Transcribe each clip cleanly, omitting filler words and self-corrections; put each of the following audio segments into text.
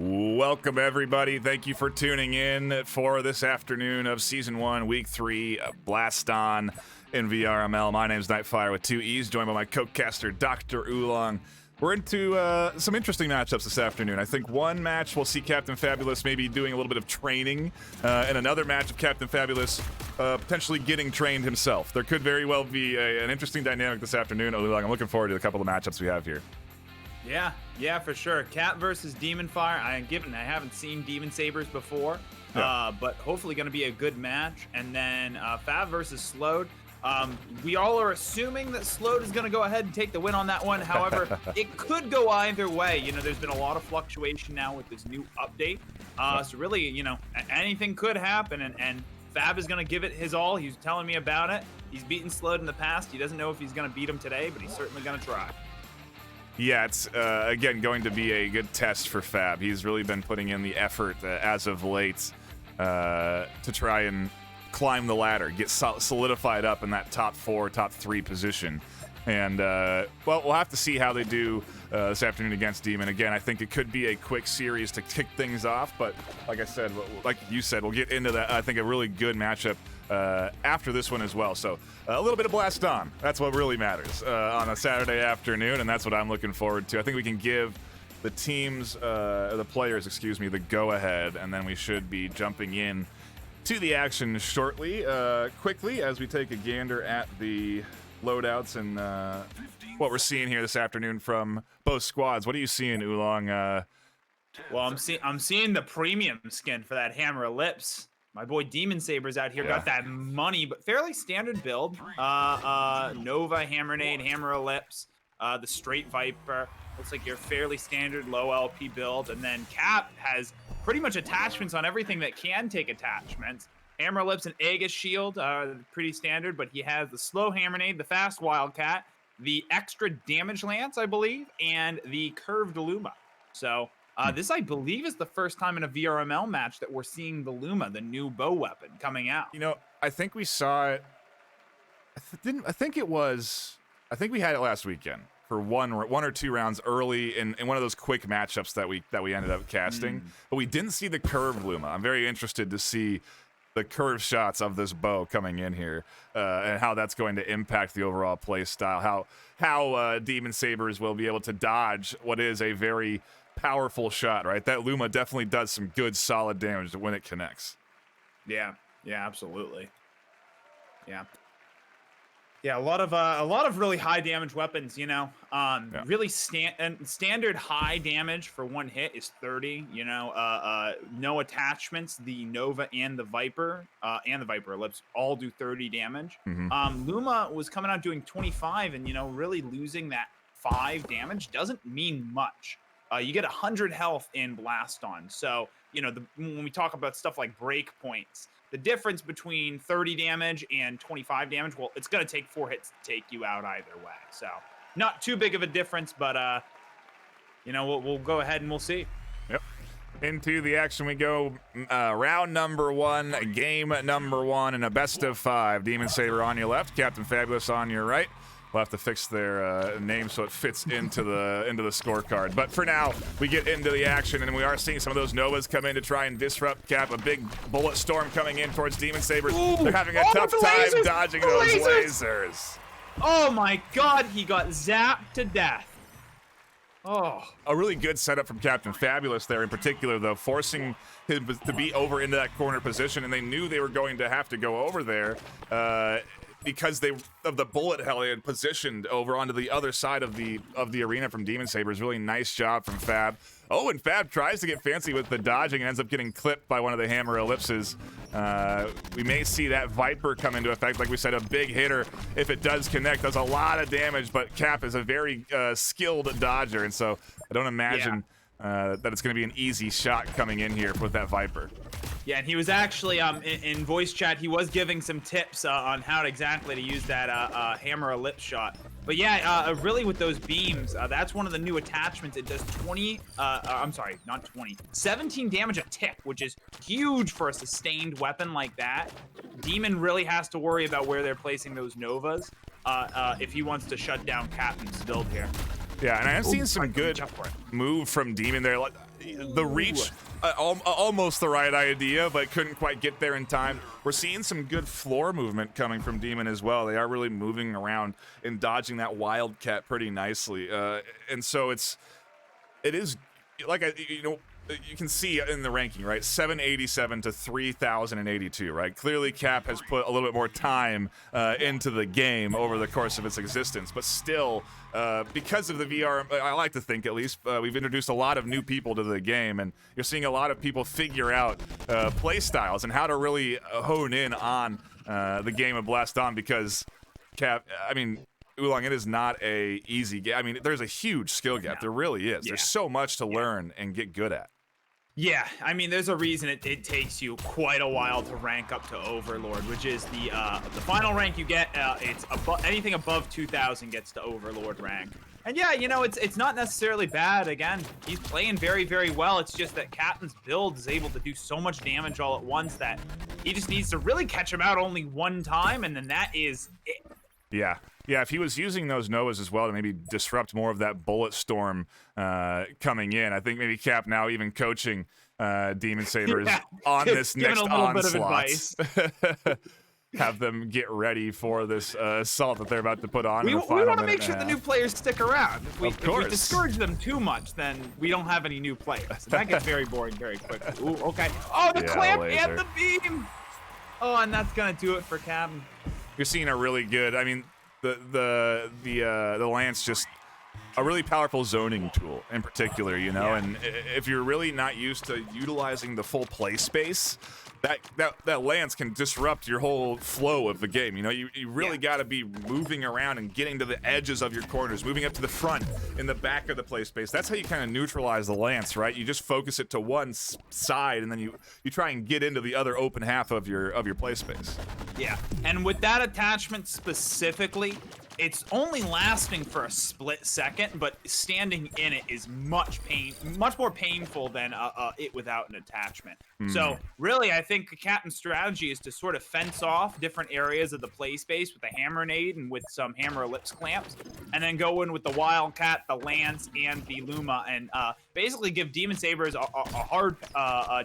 Welcome, everybody. Thank you for tuning in for this afternoon of Season 1, Week 3 of Blaston in VRML. My name's NightFiree with 2 E's, joined by my co-caster, Dr. Oolong. We're into some interesting matchups this afternoon. I think one match we'll see Captain Fabulous maybe doing a little bit of training, and another match of Captain Fabulous potentially getting trained himself. There could very well be an interesting dynamic this afternoon. Oolong, I'm looking forward to a couple of matchups we have here. Yeah, for sure. Cap versus DemonFire. I haven't seen DemonSabers before, but hopefully going to be a good match. And then Fab versus Slowed. We all are assuming that Slowed is going to go ahead and take the win on that one. However, it could go either way. You know, there's been a lot of fluctuation now with this new update. So really, you know, anything could happen. And Fab is going to give it his all. He's telling me about it. He's beaten Slowed in the past. He doesn't know if he's going to beat him today, but he's certainly going to try. Yeah, it's, again, going to be a good test for Fab. He's really been putting in the effort as of late to try and climb the ladder, get solidified up in that top 4, top 3 position. And, well, we'll have to see how they do this afternoon against Demon. Again, I think it could be a quick series to kick things off, but like I said, like you said, we'll get into that. I think a really good matchup after this one as well. So a little bit of blast on. That's what really matters on a Saturday afternoon, and that's what I'm looking forward to. I think we can give the teams, the players, excuse me, the go-ahead, and then we should be jumping in to the action shortly, quickly, as we take a gander at the loadouts and what we're seeing here this afternoon from both squads. What are you seeing, Oolong? Well, I'm seeing the premium skin for that Hammer of Lips. My boy DemonSabers out here got that money, but fairly standard build. Nova, Hammernade, Hammer of Lips, the Straight Viper. Looks like your fairly standard low LP build. And then Cap has pretty much attachments on everything that can take attachments. Hammer of Lips and Aegis Shield, pretty standard, but he has the slow Hammernade, the fast Wildcat, the extra damage lance, I believe, and the curved Luma. So this, I believe, is the first time in a VRML match that we're seeing the Luma, the new bow weapon, coming out. You know, I think we saw it. I think we had it last weekend for one or two rounds early in one of those quick matchups that we ended up casting. But we didn't see the curved Luma. I'm very interested to see the curved shots of this bow coming in here, and how that's going to impact the overall play style. How DemonSabers will be able to dodge what is a very powerful shot, right? That Luma definitely does some good solid damage when it connects. Yeah, absolutely. Yeah, a lot of really high damage weapons, you know. Really standard high damage for one hit is 30, you know. No attachments, the Nova and the Viper Ellipse all do 30 damage. Luma was coming out doing 25, and you know, really losing that 5 damage doesn't mean much. You get 100 health in Blaston. So, you know, when we talk about stuff like break points, the difference between 30 damage and 25 damage, well, it's going to take 4 hits to take you out either way. So not too big of a difference, but, you know, we'll go ahead and we'll see. Yep. Into the action we go. Round number 1, game number 1, and a best of 5. DemonSaber on your left, Captain Fabulous on your right. We'll have to fix their name so it fits into the scorecard. But for now, we get into the action, and we are seeing some of those Novas come in to try and disrupt Cap. A big bullet storm coming in towards DemonSabers. They're having a tough time dodging those lasers. Oh my God, he got zapped to death. Oh. A really good setup from Captain Fabulous there in particular, though, forcing him to be over into that corner position, and they knew they were going to have to go over there. Because of the bullet hell they had positioned over onto the other side of the arena from DemonSabers. Really nice job from Fab. Oh, and Fab tries to get fancy with the dodging and ends up getting clipped by one of the Hammer Ellipses. We may see that Viper come into effect. Like we said, a big hitter, if it does connect, does a lot of damage, but Cap is a very skilled dodger, and so I don't imagine that it's going to be an easy shot coming in here with that Viper. Yeah, and he was actually in voice chat. He was giving some tips on how exactly to use that Hammer Ellipse shot. But yeah, really with those beams, that's one of the new attachments. It does 17 damage a tick, which is huge for a sustained weapon like that. Demon really has to worry about where they're placing those Novas if he wants to shut down Captain's build here. Yeah, and I've seen some good move from Demon there. the reach, almost the right idea, but couldn't quite get there in time. We're seeing some good floor movement coming from Demon as well. They are really moving around and dodging that Wildcat pretty nicely. And so it is, like, you can see in the ranking, right? 787 to 3,082, right? Clearly, Cap has put a little bit more time into the game over the course of its existence, but still, because of the VR, I like to think at least, we've introduced a lot of new people to the game, and you're seeing a lot of people figure out play styles and how to really hone in on the game of Blaston, because Cap, I mean, Oolong, it is not a easy game. I mean, there's a huge skill gap. There really is. There's so much to learn and get good at. Yeah, I mean, there's a reason it takes you quite a while to rank up to Overlord, which is the final rank you get. It's anything above 2,000 gets to Overlord rank. And yeah, you know, it's not necessarily bad. Again, he's playing very, very well. It's just that Captain's build is able to do so much damage all at once that he just needs to really catch him out only one time, and then that is it. Yeah. Yeah, if he was using those Novas as well to maybe disrupt more of that bullet storm coming in, I think maybe Cap now even coaching DemonSabers on this next onslaught. Have them get ready for this assault that they're about to put on. We want to make sure the new players stick around. If we discourage them too much, then we don't have any new players. And that gets very boring very quickly. Ooh, okay. Oh, the clamp and the beam! Oh, and that's going to do it for Cap. You're seeing a really good, I mean, the Lance, just a really powerful zoning tool in particular, you know, and if you're really not used to utilizing the full play space, that Lance can disrupt your whole flow of the game. You know, you really got to be moving around and getting to the edges of your corners, moving up to the front, in the back of the play space. That's how you kind of neutralize the Lance, right? You just focus it to one side, and then you try and get into the other open half of your play space. Yeah, and with that attachment specifically, it's only lasting for a split second, but standing in it is much more painful than it without an attachment. So really, I think the Captain's strategy is to sort of fence off different areas of the play space with a hammer nade and with some hammer ellipse clamps, and then go in with the Wildcat, the Lance, and the Luma, and basically give DemonSabers a hard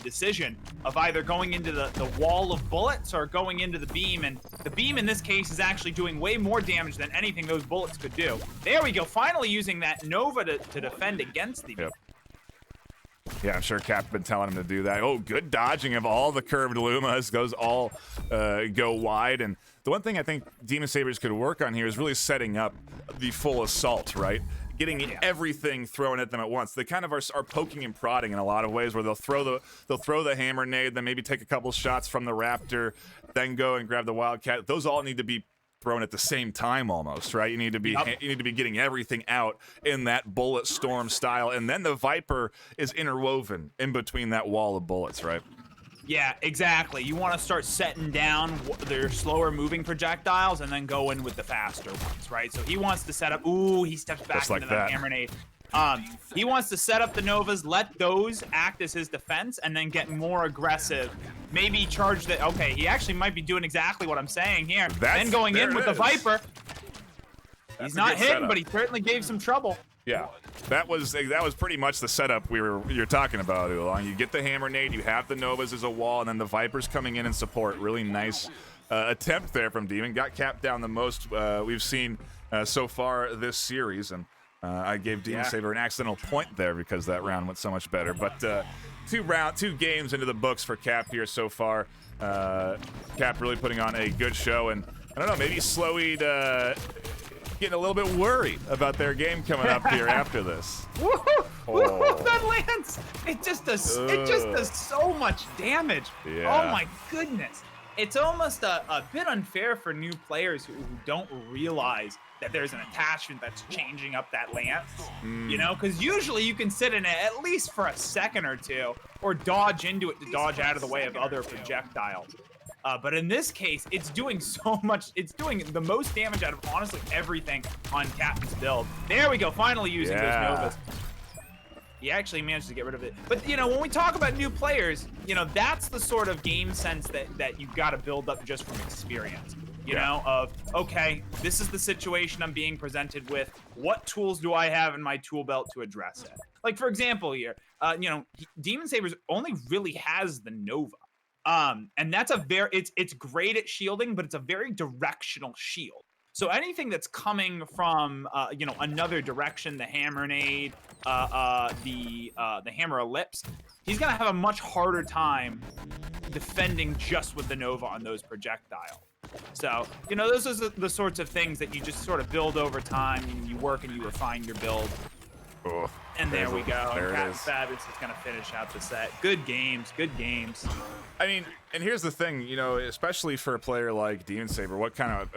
decision of either going into the wall of bullets or going into the beam. And the beam in this case is actually doing way more damage than anything those bullets could do. There we go, finally using that Nova to defend against the beam. Yeah, I'm sure Cap's been telling him to do that. Oh, good dodging of all the curved Lumas. Those all go wide. And the one thing I think DemonSabers could work on here is really setting up the full assault, right? Getting everything thrown at them at once. They kind of are poking and prodding in a lot of ways, where they'll throw the hammer nade, then maybe take a couple shots from the Raptor, then go and grab the Wildcat. Those all need to be thrown at the same time almost, right? You need to be getting everything out in that bullet storm style, and then the Viper is interwoven in between that wall of bullets, right? Yeah, exactly. You want to start setting down their slower moving projectiles and then go in with the faster ones, right? So he wants to set up. Ooh, he steps back into that hammer nade. He wants to set up the Novas, let those act as his defense, and then get more aggressive. Maybe charge the. Okay, he actually might be doing exactly what I'm saying here. Then going in with the Viper. He's not hitting, but he certainly gave some trouble. Yeah, that was pretty much the setup you're talking about, Oolong. You get the hammer nade, you have the Novas as a wall, and then the Vipers coming in and support. Really nice attempt there from Demon. Got capped down the most we've seen so far this series, and I gave DemonSaber an accidental point there because that round went so much better. But two games into the books for Cap here so far. Cap really putting on a good show, and I don't know, maybe Slowy getting a little bit worried about their game coming up here after this. Woohoo! Woohoo! That lands! It just does so much damage. Yeah. Oh my goodness. It's almost a bit unfair for new players who don't realize that there's an attachment that's changing up that lance, you know? Because usually you can sit in it at least for a second or two, or dodge into it to dodge out of the way of other projectiles. But in this case, it's doing so much. It's doing the most damage out of honestly everything on Captain's build. There we go, finally using those Novas. He actually managed to get rid of it. But, you know, when we talk about new players, you know, that's the sort of game sense that you've got to build up just from experience. You know, of, okay, this is the situation I'm being presented with. What tools do I have in my tool belt to address it? Like for example here, DemonSabers only really has the Nova. And that's it's great at shielding, but it's a very directional shield. So anything that's coming from another direction, the hammer nade, the hammer ellipse, he's gonna have a much harder time defending just with the Nova on those projectiles. So those are the sorts of things that you just sort of build over time, and you work and you refine your build. Oh, and there we go. There it is. Fabulous is going to finish out the set. Good games. Good games. I mean, and here's the thing, especially for a player like DemonSaber,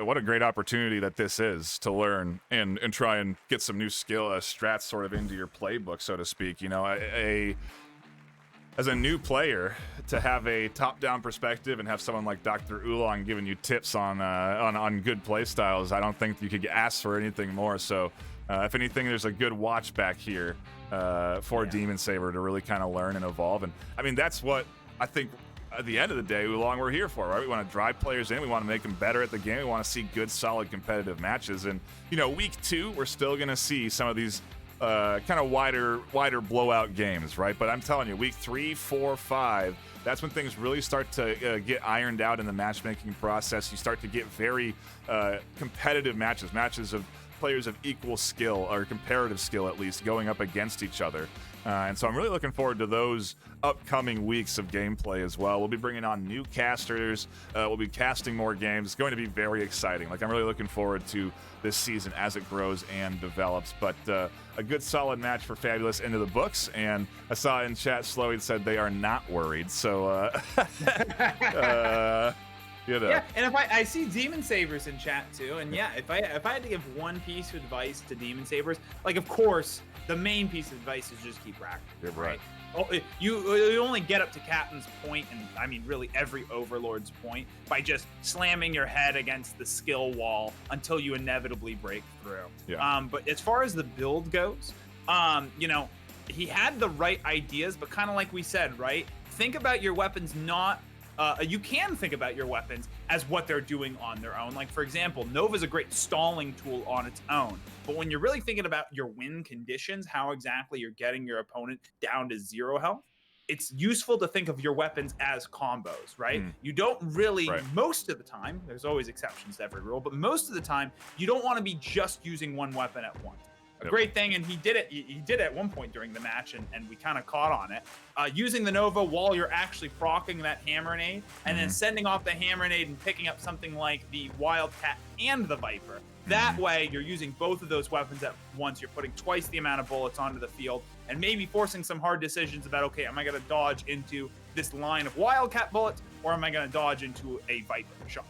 what a great opportunity that this is to learn and try and get some new skill strats sort of into your playbook, so to speak. As a new player, to have a top-down perspective and have someone like Dr. Oolong giving you tips on good play styles, I don't think you could ask for anything more. So, if anything, there's a good watch back here for DemonSaber to really kind of learn and evolve. And I mean, that's what I think at the end of the day, Oolong, we're here for, right? We want to drive players in. We want to make them better at the game. We want to see good, solid, competitive matches. And week 2, we're still going to see some of these kind of wider blowout games, right? But I'm telling you, week 3, 4, 5, that's when things really start to get ironed out in the matchmaking process. You start to get very competitive matches of players of equal skill, or comparative skill at least, going up against each other. And so I'm really looking forward to those upcoming weeks of gameplay as well. We'll be bringing on new casters. We'll be casting more games. It's going to be very exciting. I'm really looking forward to this season as it grows and develops. But a good, solid match for Fabulous into the books. And I saw in chat, Slowy said they are not worried. So, Yeah, and if I see DemonSabers in chat too, and yeah, if I had to give one piece of advice to DemonSabers, of course, the main piece of advice is just keep racking. You're right. Oh, you only get up to Captain's point, and I mean really every Overlord's point, by just slamming your head against the skill wall until you inevitably break through. Yeah. But as far as the build goes, he had the right ideas, but kind of like we said, right? Think about your weapons not. You can think about your weapons as what they're doing on their own. Like, for example, Nova's a great stalling tool on its own. But when you're really thinking about your win conditions, how exactly you're getting your opponent down to 0 health, it's useful to think of your weapons as combos, right? You don't really, most of the time, there's always exceptions to every rule, but most of the time, you don't want to be just using one weapon at once. A great thing, and he did it. He did it at one point during the match, and we kind of caught on it. Using the Nova while you're actually proccing that hammer nade, and then sending off the hammer nade and picking up something like the Wildcat and the Viper. That way, you're using both of those weapons at once. You're putting twice the amount of bullets onto the field, and maybe forcing some hard decisions about, okay, am I going to dodge into this line of Wildcat bullets, or am I going to dodge into a Viper shot?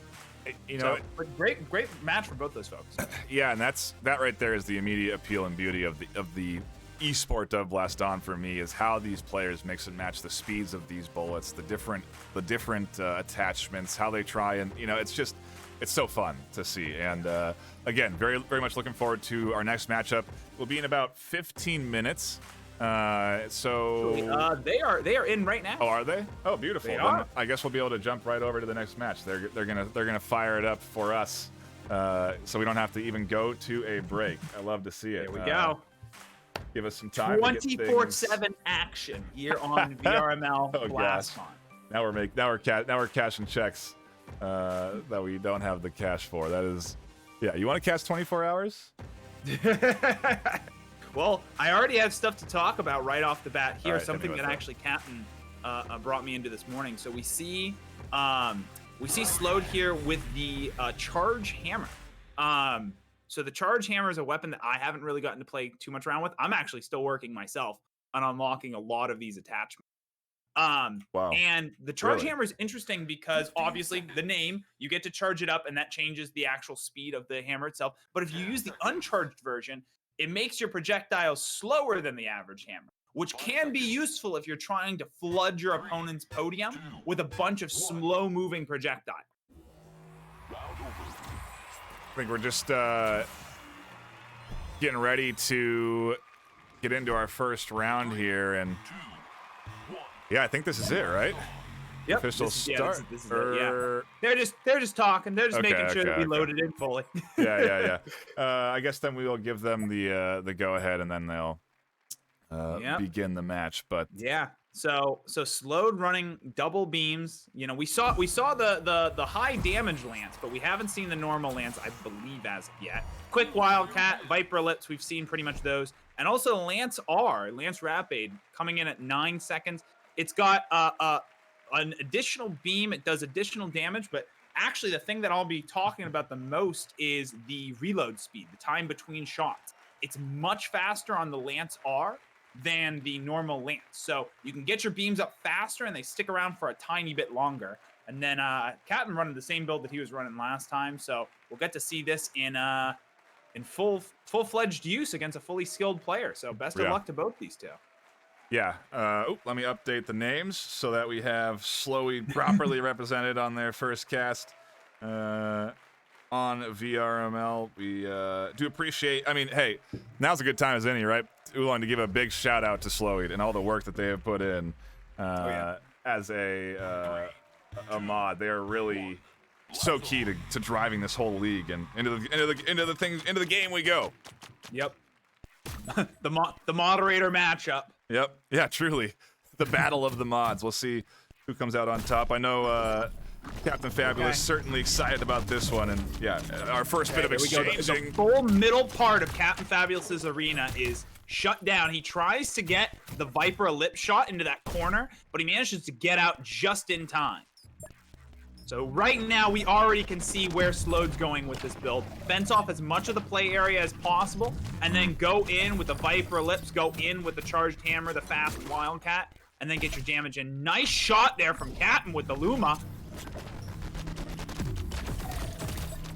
Great match for both those folks. Yeah, and that right there is the immediate appeal and beauty of the esport of Blaston for me, is how these players mix and match the speeds of these bullets, the different attachments, how they try, and it's so fun to see. And again, very, very much looking forward to our next matchup. We'll be in about 15 minutes. They are in right now. Oh, are they? Oh, beautiful. They are. I guess we'll be able to jump right over to the next match. They're gonna fire it up for us, so we don't have to even go to a break. I love to see it. There we go. Give us some time. 24/7 action here on VRML Blaston. Now we're cashing checks that we don't have the cash for. That is, yeah. You want to cash 24 hours? Well, I already have stuff to talk about right off the bat here. Right, something that actually Captain brought me into this morning. So we see Slowed here with the Charge Hammer. So the Charge Hammer is a weapon that I haven't really gotten to play too much around with. I'm actually still working myself on unlocking a lot of these attachments. Wow. And the Charge Hammer is interesting because obviously the name, you get to charge it up, and that changes the actual speed of the hammer itself. But if you use the uncharged version, it makes your projectiles slower than the average hammer, which can be useful if you're trying to flood your opponent's podium with a bunch of slow-moving projectiles. I think we're just getting ready to get into our first round here, and yeah, I think this is it, right? Yep. Official start. This is it, yeah. They're just talking. They're just making sure that we loaded in fully. Yeah. I guess then we will give them the go ahead, and then they'll begin the match. But yeah, so Slowed running double beams. You know, we saw the high damage lance, but we haven't seen the normal lance, I believe, as of yet. Quick Wildcat, Viper Lips, we've seen pretty much those, and also Lance Rapide coming in at 9 seconds. It's got an additional beam. It does additional damage, but actually the thing that I'll be talking about the most is the reload speed, the time between shots. It's much faster on the Lance R than the normal Lance. So you can get your beams up faster and they stick around for a tiny bit longer. And then Captain running the same build that he was running last time. So we'll get to see this in full-fledged use against a fully skilled player. So best of luck to both these two. Yeah. Let me update the names so that we have Slowy properly represented on their first cast on VRML. We do appreciate. I mean, hey, now's a good time as any, right? Oolong, to give a big shout out to Slowy and all the work that they have put in as a mod. They are really so key to driving this whole league and into the game we go. Yep. the moderator matchup. Yep. Yeah, truly. The battle of the mods. We'll see who comes out on top. I know Captain Fabulous certainly excited about this one, and yeah, our first bit of exchanging. The full middle part of Captain Fabulous's arena is shut down. He tries to get the Viper Ellipse shot into that corner, but he manages to get out just in time. So right now, we already can see where Slowed's going with this build. Fence off as much of the play area as possible, and then go in with the Viper Ellipse, go in with the Charged Hammer, the fast Wildcat, and then get your damage in. Nice shot there from Captain with the Luma.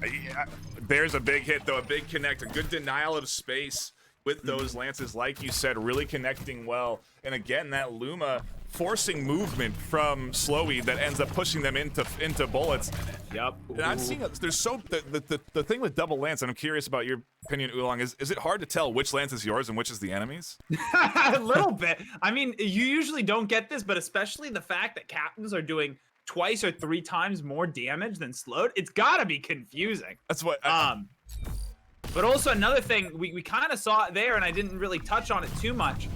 Yeah, there's a big hit, though, a big connect, a good denial of space with those lances, like you said, really connecting well. And again, that Luma forcing movement from Slowy that ends up pushing them into bullets. Yep. And I've seen there's the thing with double lance, and I'm curious about your opinion, Oolong, is it hard to tell which lance is yours and which is the enemy's? A little bit. I mean, you usually don't get this, but especially the fact that captains are doing twice or 3 times more damage than Slowed, it's gotta be confusing. That's what but also another thing, we kind of saw it there, and I didn't really touch on it too much.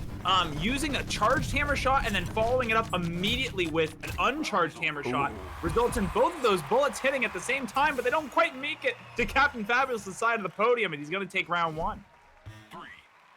Using a charged hammer shot and then following it up immediately with an uncharged hammer shot results in both of those bullets hitting at the same time, but they don't quite make it to Captain Fabulous' side of the podium, and he's going to take round 1.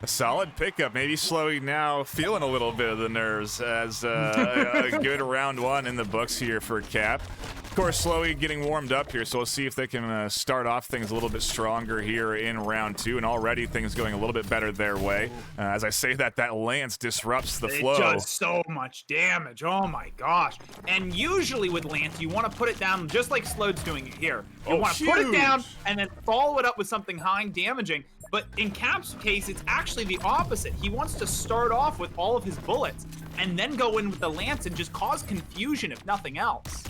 A solid pickup. Maybe Slowy now feeling a little bit of the nerves as a good round 1 in the books here for Cap. Of course, Slowy getting warmed up here, so we'll see if they can start off things a little bit stronger here in round 2, and already things going a little bit better their way. As I say that lance disrupts the flow. It does so much damage. Oh my gosh. And usually with lance, you want to put it down just like Slowed's doing it here. You want to put it down and then follow it up with something high and damaging. But in Cap's case, it's actually the opposite. He wants to start off with all of his bullets and then go in with the lance and just cause confusion, if nothing else.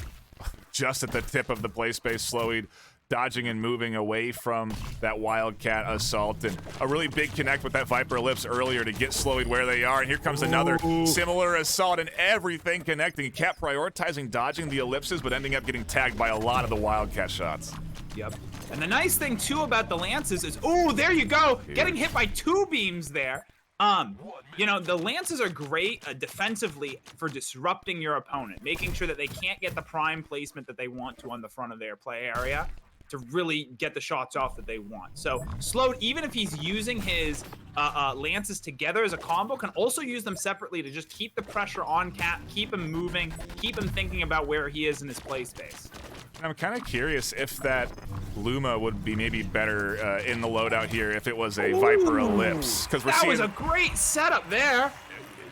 Just at the tip of the play space, Slowy dodging and moving away from that Wildcat assault, and a really big connect with that Viper Ellipse earlier to get Slowy where they are. And here comes another similar assault, and everything connecting. Cap prioritizing dodging the ellipses, but ending up getting tagged by a lot of the Wildcat shots. Yep. And the nice thing too about the lances is, there you go, getting hit by 2 beams there. You know, the lances are great defensively for disrupting your opponent, making sure that they can't get the prime placement that they want to on the front of their play area to really get the shots off that they want. So Slowed, even if he's using his lances together as a combo, can also use them separately to just keep the pressure on Cap, keep him moving, keep him thinking about where he is in his play space. I'm kind of curious if that Luma would be maybe better in the loadout here if it was a Viper Ellipse, because that was a great setup there.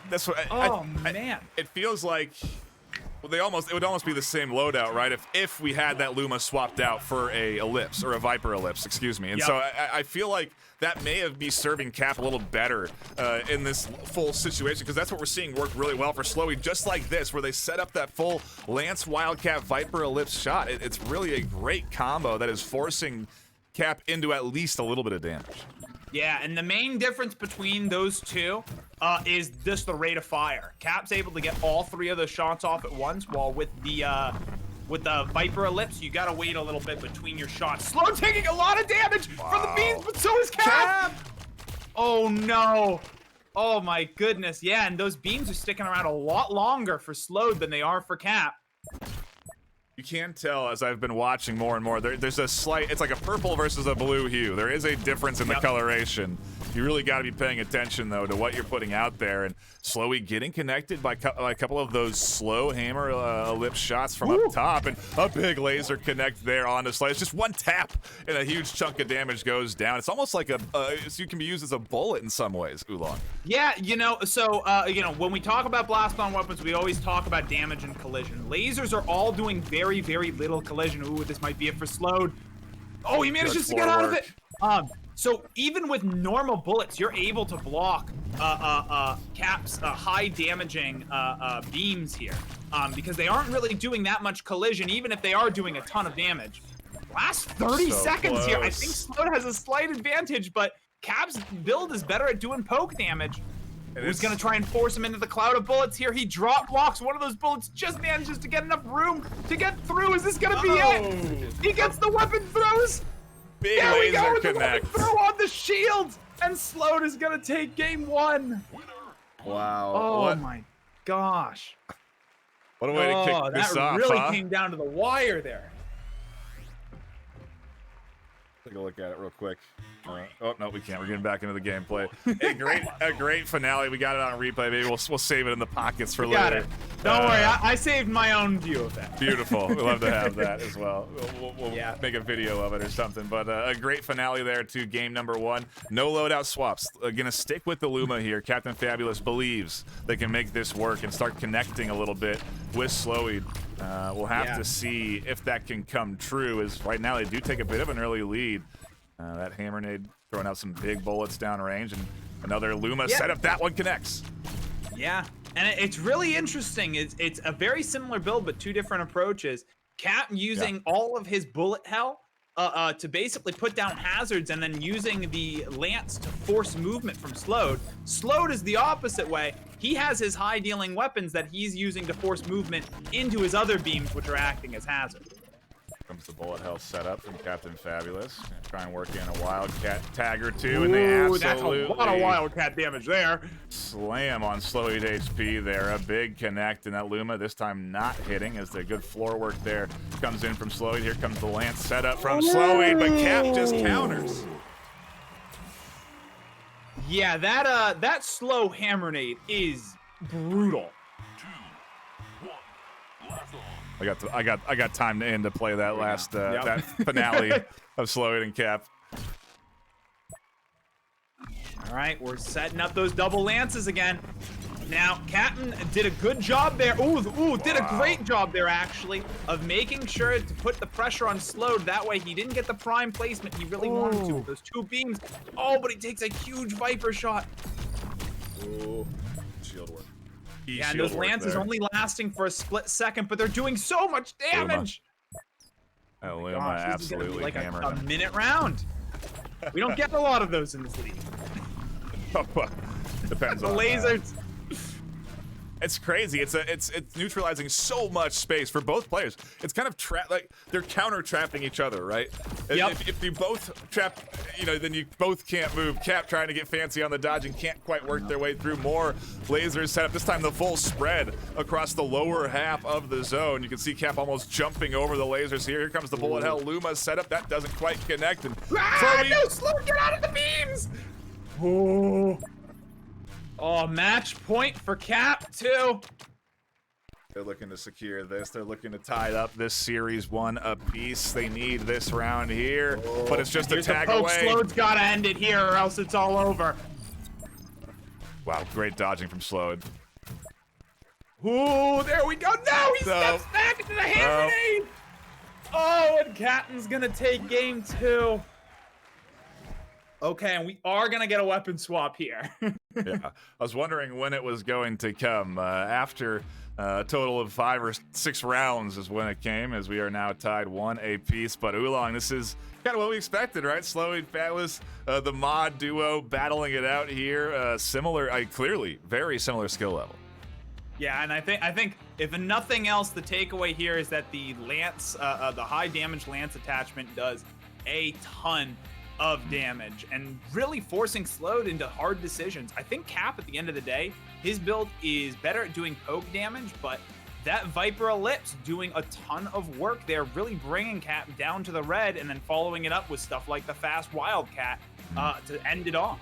That's what. Man, it feels like it would almost be the same loadout, right? If we had that Luma swapped out for a Ellipse or a Viper Ellipse, excuse me. And so I feel like that may be serving Cap a little better in this full situation, because that's what we're seeing work really well for Slowy, just like this, where they set up that full Lance Wildcat Viper Ellipse shot. It's really a great combo that is forcing Cap into at least a little bit of damage. Yeah, and the main difference between those two is just the rate of fire. Cap's able to get all 3 of the shots off at once, while with the Viper Ellipse, you gotta wait a little bit between your shots. Slow taking a lot of damage from the beams, but so is Cap! Oh no! Oh my goodness, yeah, and those beams are sticking around a lot longer for Slowed than they are for Cap. You can tell as I've been watching more and more, there's a slight, it's like a purple versus a blue hue. There is a difference in the coloration. You really got to be paying attention, though, to what you're putting out there. And Slowy getting connected by a couple of those slow hammer ellipse shots from up top. And a big laser connect there onto Slay. It's just one tap, and a huge chunk of damage goes down. It's almost like so you can be used as a bullet in some ways, Oolong. Yeah, so, when we talk about Blaston weapons, we always talk about damage and collision. Lasers are all doing very, very little collision. Ooh, this might be it for Slowed. Oh, he manages to get out of it. So even with normal bullets, you're able to block Cap's high damaging beams here because they aren't really doing that much collision, even if they are doing a ton of damage. Last 30 seconds here, I think Slowed has a slight advantage, but Cap's build is better at doing poke damage. Who's gonna try and force him into the cloud of bullets here? He drop blocks. One of those bullets just manages to get enough room to get through. Is this gonna be it? He gets the weapon throws. Big there we go, laser connect. The throw on the shield, and Slowed is gonna take game 1. Wow. Oh my gosh. What a way to kick this that off, really huh? came down to the wire there. Take a look at it real quick. Oh no, we can't. We're getting back into the gameplay. Hey, a great finale. We got it on replay. Maybe we'll save it in the pockets for later. Got it. Don't worry. I saved my own view of that. Beautiful. We'd love to have that as well. We'll make a video of it or something. But a great finale there to game number 1. No loadout swaps. Gonna stick with the Luma here. Captain Fabulous believes they can make this work and start connecting a little bit with Slowy. We'll have to see if that can come true. As right now they do take a bit of an early lead. That hammer nade throwing out some big bullets downrange, and another Luma setup. That one connects. Yeah, and it's really interesting. It's a very similar build, but 2 different approaches. Cap using all of his bullet hell to basically put down hazards, and then using the lance to force movement from Slowed. Slowed is the opposite way. He has his high dealing weapons that he's using to force movement into his other beams, which are acting as hazards. Comes the bullet hell setup from Captain Fabulous. Gonna try and work in a Wildcat tag or 2, and they absolutely that's a lot of Wildcat damage there. Slam on Slowy HP there. A big connect, and that Luma this time not hitting as the good floor work there comes in from Slowy. Here comes the lance setup from Slowy, but Cap just counters. Yeah, that slow hammer nade is brutal. I got time to end to play that last that finale of Slowy and Cap. All right, we're setting up those double lances again. Now, Captain did a good job there. Did a great job there, actually, of making sure to put the pressure on Slowed. That way, he didn't get the prime placement he really wanted to with those 2 beams. Oh, but he takes a huge Viper shot. Shield work. Yeah, and those lances only lasting for a split second, but they're doing so much damage. Luma absolutely like hammering a minute round. We don't get a lot of those in this league. Depends the on lasers. It's crazy. It's neutralizing so much space for both players. It's kind of like they're counter trapping each other, right? If you both trap, then you both can't move. Cap trying to get fancy on the dodge and can't quite work their way through. More lasers set up. This time the full spread across the lower half of the zone. You can see Cap almost jumping over the lasers here. Here comes the bullet hell Luma setup. That doesn't quite connect. And Slow, get out of the beams! Oh, match point for Cap, too. They're looking to secure this. They're looking to tie up this series 1 apiece. They need this round here, but it's just a tag away. Slowed's got to end it here, or else it's all over. Wow, great dodging from Slowed. Ooh, there we go. No, he steps back into the hand grenade. Oh, and Captain's going to take game 2. Okay, and we are going to get a weapon swap here. Yeah, I was wondering when it was going to come. After a total of 5 or 6 rounds is when it came, as we are now tied 1 apiece. But Oolong, this is kind of what we expected, right? Slowy and Fabulous, the mod duo battling it out here. Clearly, very similar skill level. Yeah, and I think if nothing else, the takeaway here is that the lance, the high damage lance attachment does a ton of damage and really forcing Slowed into hard decisions. I think Cap, at the end of the day, his build is better at doing poke damage, but that Viper Ellipse doing a ton of work there, really bringing Cap down to the red and then following it up with stuff like the fast Wildcat to end it off.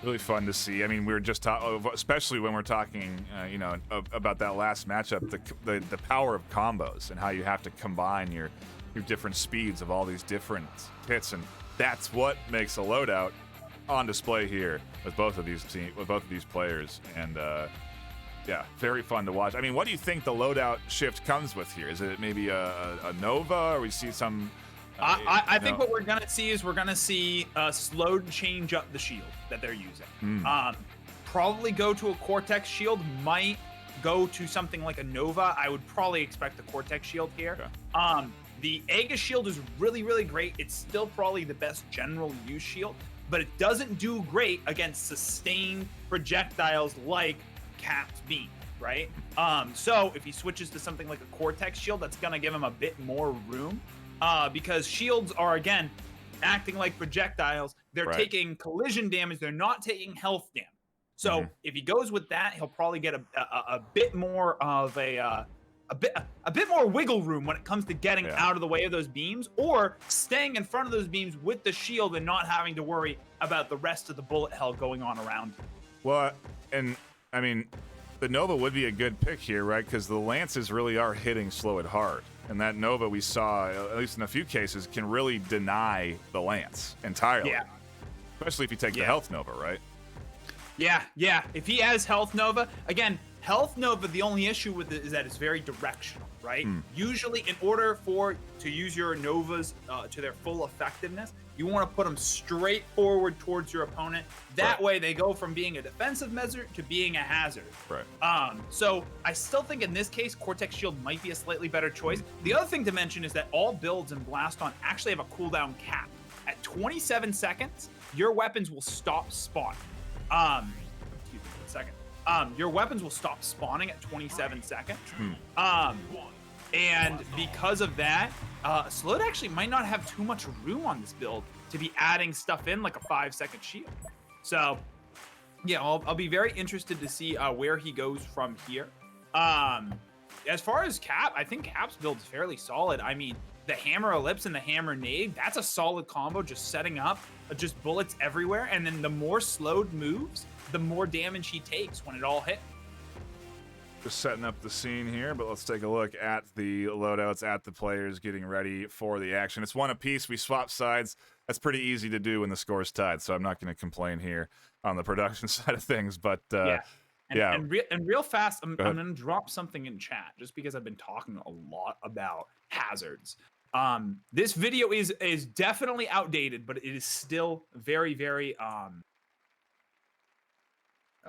Really fun to see. I mean, we were just talking, especially when we're talking, you know, about that last matchup, the power of combos and how you have to combine your different speeds of all these different hits, and that's what makes a loadout on display here with both of these players. And yeah, very fun to watch. I mean, what do you think the loadout shift comes with here? Is it maybe a Nova, or we see some? I think what we're gonna see is Slowed change up the shield that they're using. Probably go to a Cortex shield. Might go to something like a Nova. I would probably expect the Cortex shield here. Okay. The Aegis shield is really, really great. It's still probably the best general use shield, but it doesn't do great against sustained projectiles like Cap's beam, right? So if he switches to something like a Cortex shield, that's gonna give him a bit more room. Because shields are, again, acting like projectiles. They're taking collision damage. They're not taking health damage. So if he goes with that, he'll probably get a bit more of a bit more wiggle room when it comes to getting out of the way of those beams, or staying in front of those beams with the shield and not having to worry about the rest of the bullet hell going on around. Well, and I mean, the Nova would be a good pick here, right? Because the Lances really are hitting Slowed hard. And that Nova we saw, at least in a few cases, can really deny the Lance entirely. Yeah. Especially if you take the Health Nova, right? Yeah. If he has Health Nova, again, Health Nova, the only issue with it is that it's very directional, right? Usually, in order to use your Novas to their full effectiveness, you want to put them straight forward towards your opponent. That way, they go from being a defensive measure to being a hazard. Right. So I still think in this case, Cortex Shield might be a slightly better choice. The other thing to mention is that all builds in Blaston actually have a cooldown cap. At 27 seconds, your weapons will stop spawning. Excuse me for a second. Your weapons will stop spawning at 27 seconds. And because of that, Slowed actually might not have too much room on this build to be adding stuff in like a 5-second shield. So, yeah, I'll be very interested to see where he goes from here. As far as Cap, I think Cap's build is fairly solid. I mean, the Hammer Ellipse and the Hammer Nade, that's a solid combo, just setting up just bullets everywhere. And then the more Slowed moves, the more damage he takes when it all hits. Just setting up the scene here, but let's take a look at the loadouts, at the players getting ready for the action. It's one apiece. We swap sides. That's pretty easy to do when the score's tied, so I'm not going to complain here on the production side of things. But And real fast, I'm going to drop something in chat just because I've been talking a lot about hazards. This video is definitely outdated, but it is still very, very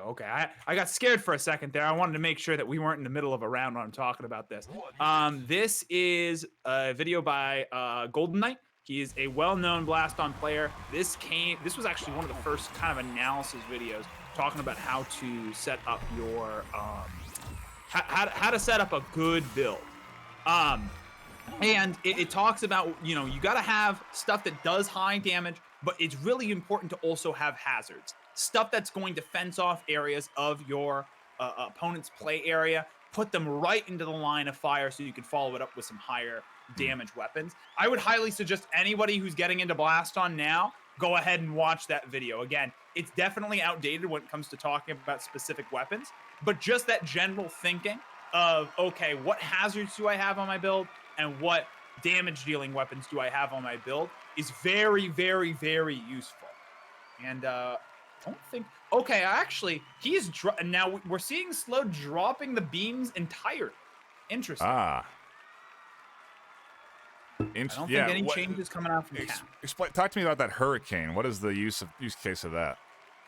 okay, I got scared for a second there. I wanted to make sure that we weren't in the middle of a round when I'm talking about this. This is a video by Golden Knight. He is a well-known Blaston player. This was actually one of the first kind of analysis videos talking about how to set up your how to set up a good build. And it talks about, you know, you got to have stuff that does high damage, but it's really important to also have hazards. Stuff that's going to fence off areas of your opponent's play area, put them right into the line of fire so you can follow it up with some higher damage weapons. I would highly suggest anybody who's getting into Blaston now, go ahead and watch that video. Again, it's definitely outdated when it comes to talking about specific weapons, but just that general thinking of, okay, what hazards do I have on my build and what damage dealing weapons do I have on my build is very, very, very useful. And don't think. Okay, actually, he's now we're seeing Slowed dropping the beams entirely. Interesting. I don't think any changes coming out from Cap. Talk to me about that Hurricane. What is the use case of that?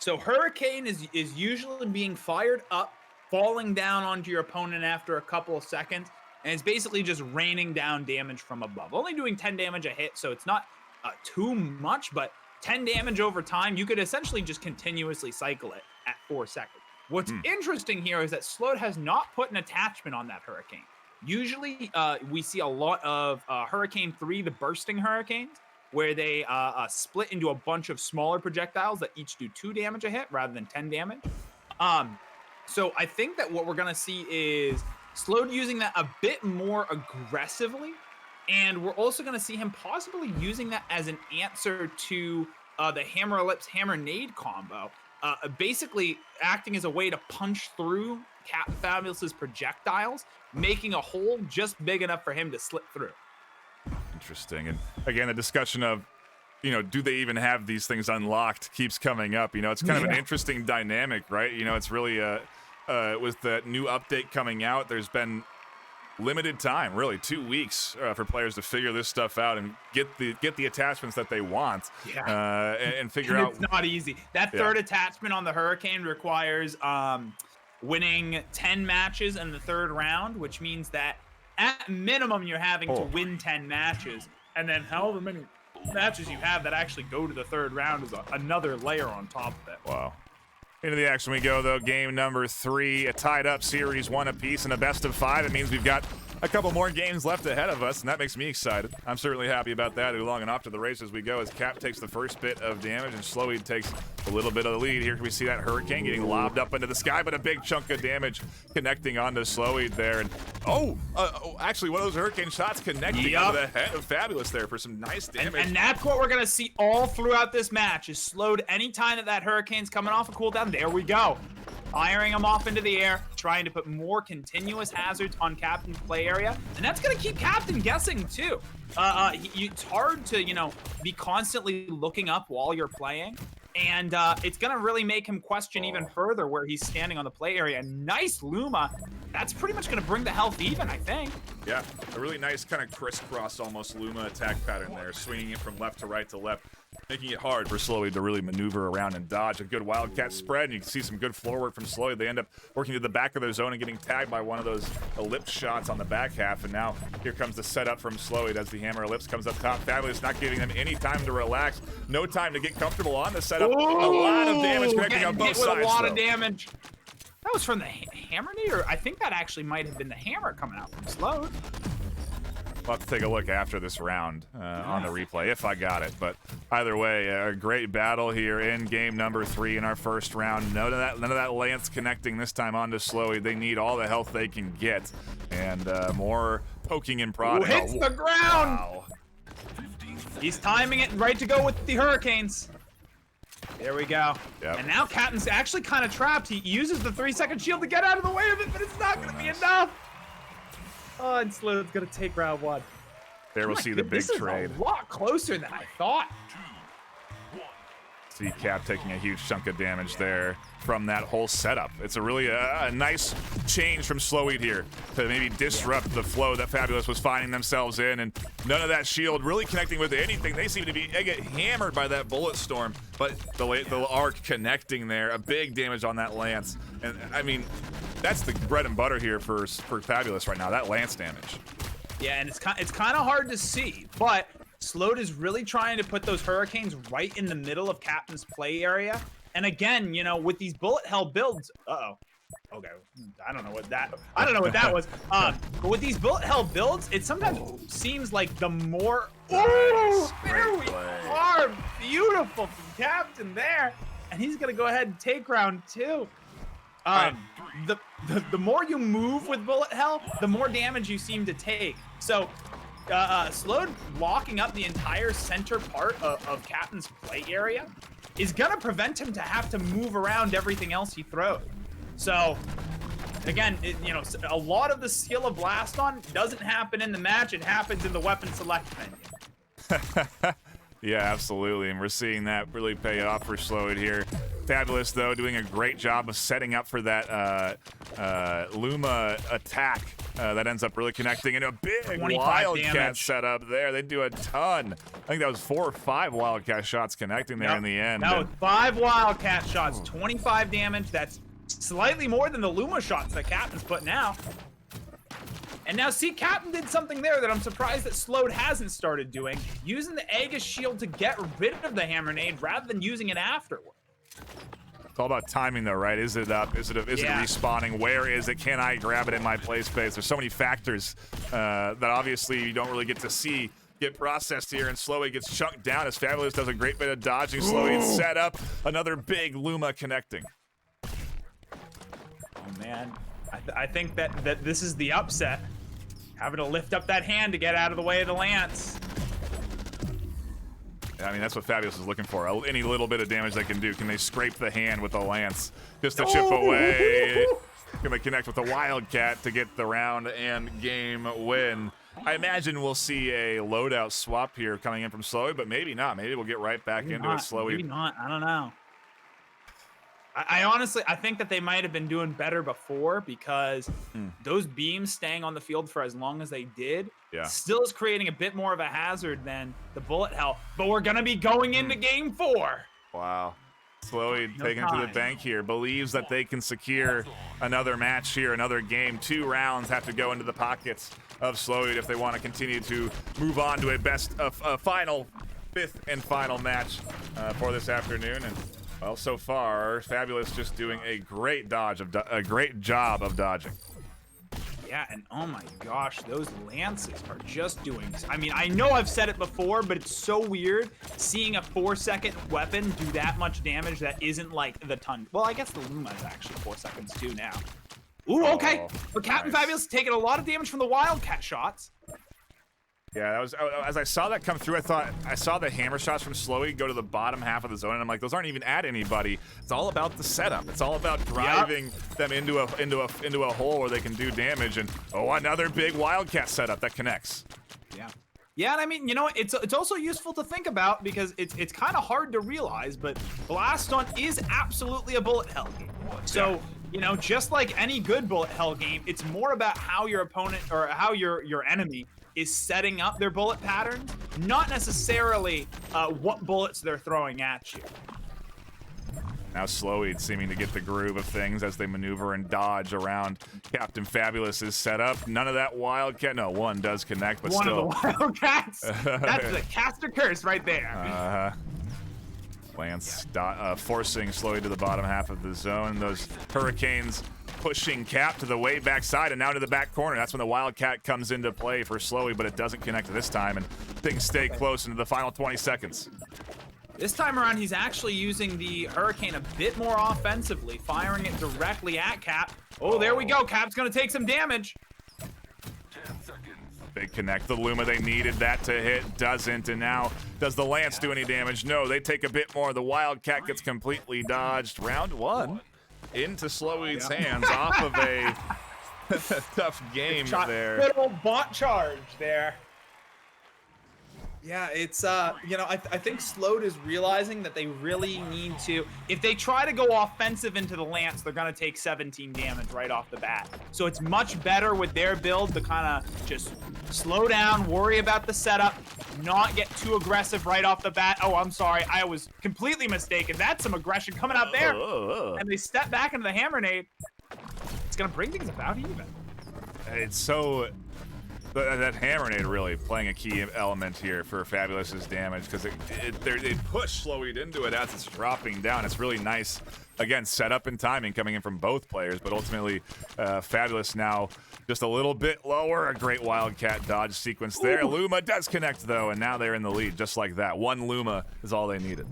So Hurricane is usually being fired up, falling down onto your opponent after a couple of seconds, and it's basically just raining down damage from above. Only doing 10 damage a hit, so it's not too much, but 10 damage over time, you could essentially just continuously cycle it at 4 seconds. What's interesting here is that Slowed has not put an attachment on that Hurricane. Usually, we see a lot of Hurricane 3, the bursting hurricanes. where they split into a bunch of smaller projectiles that each do 2 damage a hit rather than 10 damage. So I think that what we're going to see is Slowed using that a bit more aggressively, and we're also going to see him possibly using that as an answer to the Hammer Ellipse Hammer Nade combo, basically acting as a way to punch through Captain Fabulous's projectiles, making a hole just big enough for him to slip through. Interesting. And again, the discussion of, you know, do they even have these things unlocked keeps coming up. You know, it's kind of an interesting dynamic, right? You know, it's really with the new update coming out, there's been limited time, really 2 weeks for players to figure this stuff out and get the attachments that they want. And figure out. It's not easy. That third attachment on the Hurricane requires winning 10 matches in the third round, which means that at minimum you're having to win 10 matches, and then however many matches you have that actually go to the third round is another layer on top of it. Wow. Into the action we go, though. Game number 3, a tied-up series, 1 apiece, and a best-of-5. It means we've got a couple more games left ahead of us, and that makes me excited. I'm certainly happy about that. Long and off to the races we go as Cap takes the first bit of damage and Slowy takes a little bit of the lead. Here we see that Hurricane getting lobbed up into the sky, but a big chunk of damage connecting onto Slowy there. And actually, one of those Hurricane shots connecting onto the head of Fabulous there for some nice damage. And that's what we're going to see all throughout this match, is Slowed anytime that Hurricane's coming off a cooldown. There we go. Firing him off into the air, trying to put more continuous hazards on Captain's play area. And that's going to keep Captain guessing, too. It's hard to, you know, be constantly looking up while you're playing. And it's going to really make him question even further where he's standing on the play area. Nice Luma. That's pretty much going to bring the health even, I think. Yeah, a really nice kind of crisscross almost Luma attack pattern there, swinging it from left to right to left, making it hard for Slowy to really maneuver around and dodge. A good Wildcat spread, and you can see some good floor work from Slowy. They end up working to the back of their zone and getting tagged by one of those ellipse shots on the back half, and now here comes the setup from Slowy as the Hammer Ellipse comes up top. Fabulous not giving them any time to relax, no time to get comfortable on the setup. A lot of damage connecting on both sides, a lot of damage. That was from the Hammer Nade, or I think that actually might have been the Hammer coming out from Slowed. We'll have to take a look after this round on the replay, if I got it. But either way, a great battle here in game number 3 in our first round. None of that Lance connecting this time onto Slowy. They need all the health they can get. And more poking and prodding. Hits the ground! Wow. He's timing it right to go with the Hurricanes. There we go. Yep. And now Captain's actually kind of trapped. He uses the 3-second shield to get out of the way of it, but it's not going to be enough. Oh, and Slow's going to take round 1. There we'll see the big trade. This is a lot closer than I thought. See Cap taking a huge chunk of damage there from that whole setup. It's a really a nice change from Slowy here to maybe disrupt the flow that Fabulous was finding themselves in, and none of that shield really connecting with anything. They seem to get hammered by that bullet storm, but the arc connecting there, a big damage on that Lance. And I mean, that's the bread and butter here for Fabulous right now, that Lance damage. Yeah, and it's kind of hard to see, but Slowed is really trying to put those Hurricanes right in the middle of Captain's play area. And again, you know, with these bullet hell builds, okay, I don't know what that was. But with these bullet hell builds, it sometimes seems like the more there we are, beautiful from Captain there, and he's gonna go ahead and take round 2. The more you move with bullet hell, the more damage you seem to take. So Slowed locking up the entire center part of Captain's play area is gonna prevent him to have to move around everything else he throws. So again, you know, a lot of the skill of Blaston doesn't happen in the match, it happens in the weapon select menu. Yeah, absolutely, and we're seeing that really pay off for Slowed here. Fabulous, though, doing a great job of setting up for that Luma attack that ends up really connecting in a big Wildcat setup there. They do a ton. I think that was 4 or 5 Wildcat shots connecting there in the end. That was 5 Wildcat shots, 25 damage. That's slightly more than the Luma shots that Captain's putting out. And now, see, Captain did something there that I'm surprised that Slowed hasn't started doing, using the Aegis shield to get rid of the Hammer Nade rather than using it afterward. It's all about timing, though, right? Is it up? Is it respawning? Where is it? Can I grab it in my play space? There's so many factors that obviously you don't really get to see get processed here, and Slowy gets chunked down as Fabulous does a great bit of dodging. Slowy set up another big Luma connecting. Oh man, I think that this is the upset. Having to lift up that hand to get out of the way of the lance. I mean, that's what Fabulous is looking for. Any little bit of damage they can do. Can they scrape the hand with the lance just to chip away? Can they connect with the Wildcat to get the round and game win? I imagine we'll see a loadout swap here coming in from Slowy, but maybe not. Maybe we'll get right back into it. Slowy. Maybe not. I don't know. I honestly, I think that they might have been doing better before because those beams staying on the field for as long as they did still is creating a bit more of a hazard than the bullet hell. But we're going to be going into game 4. Wow. Slowy taking it to the bank here. Believes that they can secure another match here, another game. 2 rounds have to go into the pockets of Slowy if they want to continue to move on to a final, 5th and final match for this afternoon. And well, so far, Fabulous just doing a great job of dodging. Yeah, and oh my gosh, those lances are just doing. I mean, I know I've said it before, but it's so weird seeing a 4-second weapon do that much damage that isn't like the ton. Well, I guess the Luma is actually 4 seconds too now. Ooh, okay. But Captain Fabulous taking a lot of damage from the Wildcat shots. Yeah, that was as I saw that come through. I saw the hammer shots from Slowy go to the bottom half of the zone, and I'm like, those aren't even at anybody. It's all about the setup. It's all about driving them into a hole where they can do damage. And another big Wildcat setup that connects. Yeah, and I mean, you know, it's also useful to think about because it's kind of hard to realize, but Blaston is absolutely a bullet hell game. So. You know, just like any good bullet hell game, it's more about how your opponent or how your enemy is setting up their bullet patterns, not necessarily what bullets they're throwing at you. Now Slowy seeming to get the groove of things as they maneuver and dodge around Captain Fabulous's setup. None of that Wildcat. No, one does connect, but still. One of the Wildcats. That's the caster curse right there. Lance forcing Slowy to the bottom half of the zone. Those Hurricanes pushing Cap to the way backside and now to the back corner. That's when the Wildcat comes into play for Slowy, but it doesn't connect this time, and things stay close into the final 20 seconds. This time around, he's actually using the Hurricane a bit more offensively, firing it directly at Cap. Oh, there we go. Cap's going to take some damage. Big connect. The Luma, they needed that to hit. Doesn't. And now, does the Lance do any damage? No, they take a bit more. The Wildcat gets completely dodged. Round 1 into Slowy's hands off of a tough game there. Good old bot charge there. Yeah, it's, you know, I think Slowed is realizing that they really need to, if they try to go offensive into the Lance, they're going to take 17 damage right off the bat. So it's much better with their build to kind of just slow down, worry about the setup, not get too aggressive right off the bat. Oh, I'm sorry. I was completely mistaken. That's some aggression coming out there. And they step back into the hammer nade. It's going to bring things about even. It's so... That hammer nade really playing a key element here for Fabulous's damage because it pushed Slowy into it as it's dropping down. It's really nice. Again, setup and timing coming in from both players, but ultimately Fabulous now just a little bit lower. A great Wildcat dodge sequence there. Luma does connect though, and now they're in the lead just like that. One Luma is all they needed.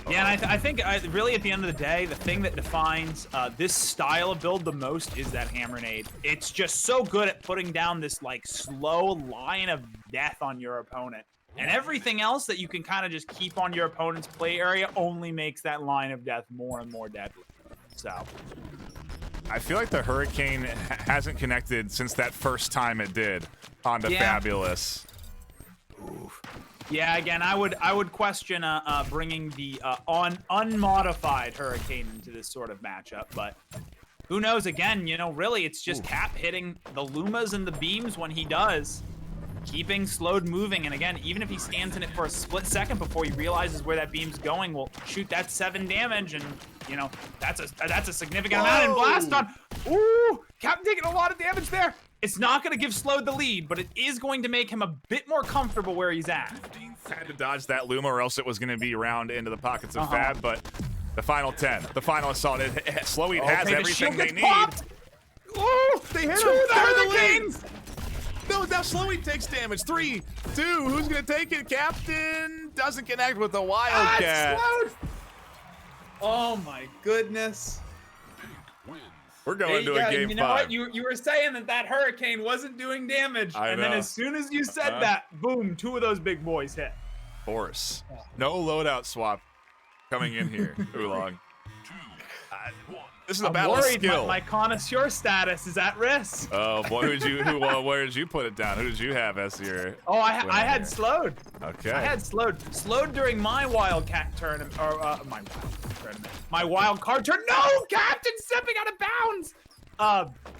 Yeah, and I think really at the end of the day, the thing that defines this style of build the most is that hammer nade. It's just so good at putting down this like slow line of death on your opponent. And everything else that you can kind of just keep on your opponent's play area only makes that line of death more and more deadly. So I feel like the Hurricane hasn't connected since that first time it did onto Fabulous. Oof. Yeah, again, I would question bringing the unmodified Hurricane into this sort of matchup, but who knows? Again, you know, really, it's just Cap hitting the Lumas and the beams when he does, keeping Slowed moving, and again, even if he stands in it for a split second before he realizes where that beam's going, well, shoot that 7 damage, and you know that's a significant amount. And blast on. Ooh, Cap taking a lot of damage there. It's not going to give Slowed the lead, but it is going to make him a bit more comfortable where he's at. Had to dodge that Luma or else it was going to be round into the pockets of Fab, but the final 10, the final assault, Slowy has everything they need. Popped. Ooh, they hit him. The Hurricanes. No, now Slowy takes damage. 3, 2, who's gonna take it? Captain doesn't connect with the Wildcat. Oh my goodness. We're going to a game 5. You know what? You were saying that Hurricane wasn't doing damage, and then as soon as you said that, boom, 2 of those big boys hit. Force. No loadout swap coming in here, Oolong. This is a battle of skill. My connoisseur status is at risk. Oh boy, where did you put it down? Who did you have as your? Oh, I had slowed. Okay. I had slowed during my Wildcat tournament, or my wild card tournament. No, Captain stepping out of bounds.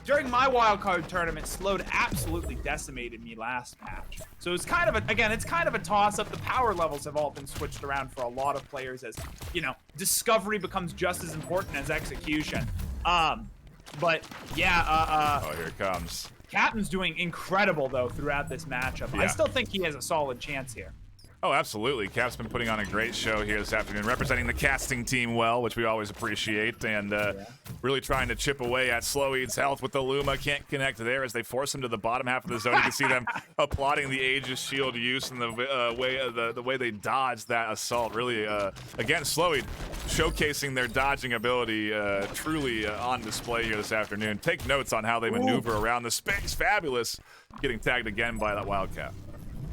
During my wild card tournament, slowed absolutely decimated me last match. So it's kind of a toss up. The power levels have all been switched around for a lot of players, as you know, discovery becomes just as important as execution. But yeah, oh, here it comes. Captain's doing incredible though throughout this matchup. Yeah. I still think he has a solid chance here. Oh, absolutely. Cap's been putting on a great show here this afternoon, representing the casting team well, which we always appreciate, and really trying to chip away at Sloweed's health with the Luma. Can't connect there as they force him to the bottom half of the zone. You can see them applauding the Aegis shield use and the way they dodged that assault. Really, again, Sloweed showcasing their dodging ability truly on display here this afternoon. Take notes on how they maneuver around the space. Fabulous, getting tagged again by that Wildcat.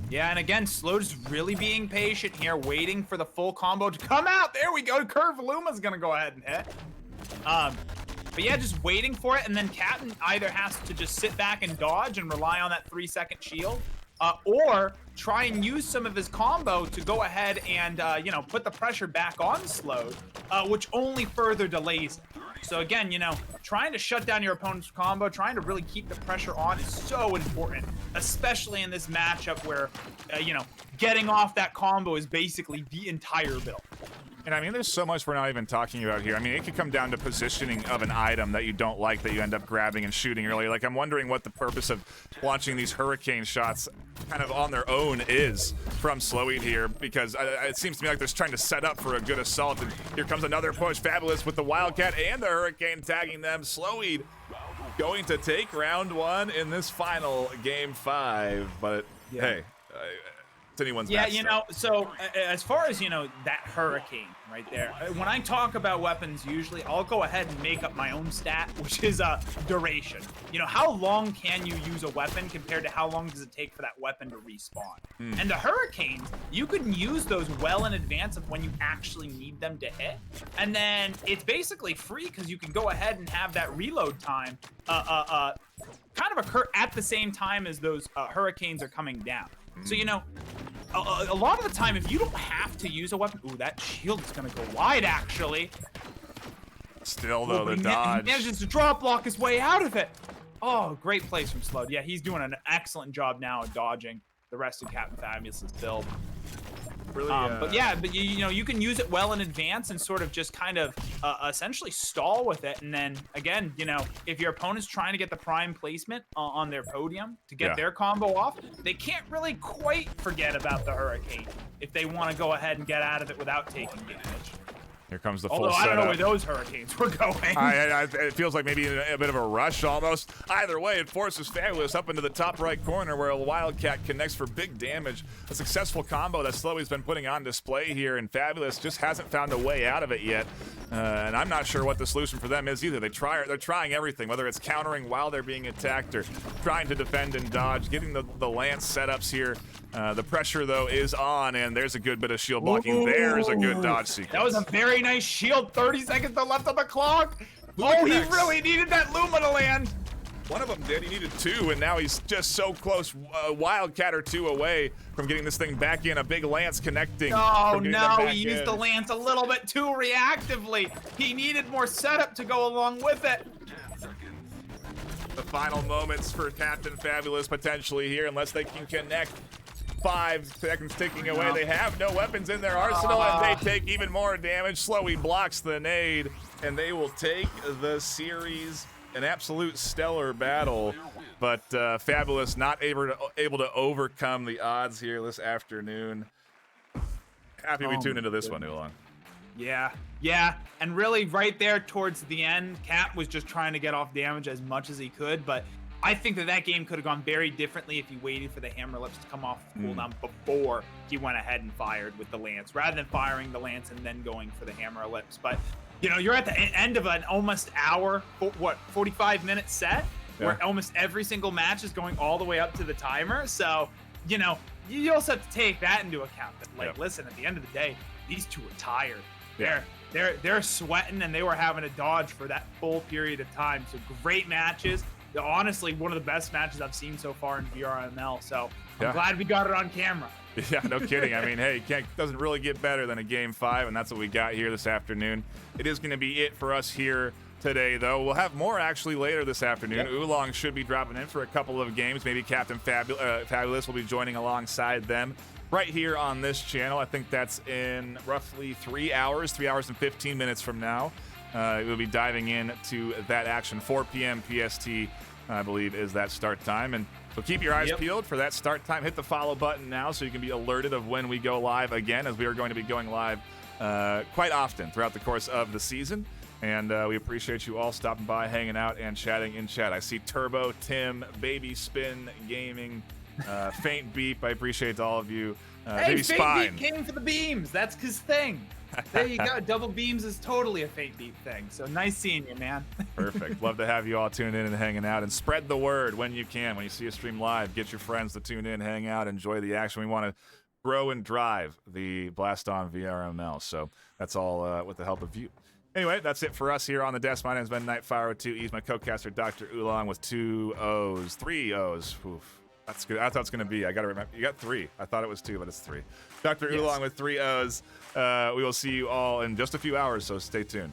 Yeah, and again, Slow's really being patient here, waiting for the full combo to come out. There we go. Curve Luma's gonna go ahead and hit. But yeah, just waiting for it, and then Captain either has to just sit back and dodge and rely on that 3-second shield, or try and use some of his combo to go ahead and you know, put the pressure back on Slow, which only further delays it. So again, you know, trying to shut down your opponent's combo, trying to really keep the pressure on is so important, especially in this matchup where, you know, getting off that combo is basically the entire build. And I mean, there's so much we're not even talking about here. I mean, it could come down to positioning of an item that you don't like that you end up grabbing and shooting early. Like, I'm wondering what the purpose of launching these hurricane shots kind of on their own is from Sloweed here, because it seems to me like they're trying to set up for a good assault. And here comes another push. Fabulous with the Wildcat and the Hurricane tagging them. Sloweed going to take round 1 in this final game 5. But hey, it's anyone's Yeah, best you know, so as far as, you know, that Hurricane right there, when I talk about weapons, usually I'll go ahead and make up my own stat, which is duration. You know, how long can you use a weapon compared to how long does it take for that weapon to respawn? And the Hurricanes, you can use those well in advance of when you actually need them to hit. And then it's basically free because you can go ahead and have that reload time kind of occur at the same time as those Hurricanes are coming down. So, you know, a lot of the time, if you don't have to use a weapon... Ooh, that shield is going to go wide, actually. Still, though, the dodge. He manages to drop block his way out of it. Oh, great plays from Slowed. Yeah, he's doing an excellent job now of dodging the rest of Captain Fabulous's build. Really, but yeah, you know, you can use it well in advance and sort of just kind of essentially stall with it. And then again, you know, if your opponent's trying to get the prime placement on their podium to get their combo off, they can't really quite forget about the Hurricane if they want to go ahead and get out of it without taking damage. Here comes the full Although I setup. don't know where those Hurricanes were going. It feels like maybe a bit of a rush almost. Either way, it forces Fabulous up into the top right corner where a Wildcat connects for big damage. A successful combo that Slowy's been putting on display here, and Fabulous just hasn't found a way out of it yet. And I'm not sure what the solution for them is either. They're trying everything, whether it's countering while they're being attacked or trying to defend and dodge, getting the lance setups here. The pressure, though, is on, and there's a good bit of shield blocking. There's a good dodge sequence. That was a very nice shield. 30 seconds left on the clock. Oh, he really needed that Luma to land. One of them did. He needed 2, and now he's just so close. Wildcat or 2 away from getting this thing back in. A big lance connecting. Oh, no, he used the lance a little bit too reactively. He needed more setup to go along with it. The final moments for Captain Fabulous potentially here, unless they can connect. 5 seconds ticking away. They have no weapons in their arsenal, and they take even more damage. Slowy blocks the nade, and they will take the series. An absolute stellar battle, but Fabulous not able to overcome the odds here this afternoon. Happy we tuned into this one, Oolong. Yeah, and really right there towards the end, Cap was just trying to get off damage as much as he could, but I think that game could have gone very differently if he waited for the hammer lips to come off cooldown before he went ahead and fired with the lance, rather than firing the lance and then going for the hammer lips. But you're at the end of an almost hour, 45-minute set, where almost every single match is going all the way up to the timer. So you also have to take that into account. That listen, at the end of the day, these two are tired. They're sweating, and they were having to dodge for that full period of time. So great matches. Honestly, one of the best matches I've seen so far in VRML. So I'm glad we got it on camera. Yeah, no kidding. I mean, hey, doesn't really get better than a Game 5, and that's what we got here this afternoon. It is going to be it for us here today, though. We'll have more actually later this afternoon. Oolong should be dropping in for a couple of games. Maybe Captain Fabulous will be joining alongside them right here on this channel. I think that's in roughly 3 hours and 15 minutes from now. We'll be diving into that action. 4 p.m. PST, I believe, is that start time. And so keep your eyes peeled for that start time. Hit the follow button now so you can be alerted of when we go live again, as we are going to be going live quite often throughout the course of the season. And we appreciate you all stopping by, hanging out, and chatting in chat. I see Turbo, Tim, Baby Spin Gaming, Faint Beep. I appreciate all of you. Hey, Baby Faint Spine Beep came for the beams. That's his thing. There you go. Double beams is totally a Faint Beep thing. So nice seeing you, man. Perfect. Love to have you all tuned in and hanging out, and spread the word when you can. When you see a stream live, get your friends to tune in, hang out, enjoy the action. We want to grow and drive the Blaston VRML. So that's all with the help of you. Anyway, that's it for us here on the desk. My name's been NightFiree. He's my co-caster, Dr. Oolong, with 2 O's, 3 O's. Oof. That's good. I thought it was going to be. I got to remember. You got 3. I thought it was 2, but it's 3. Dr. Oolong with 3 O's. We will see you all in just a few hours, so stay tuned.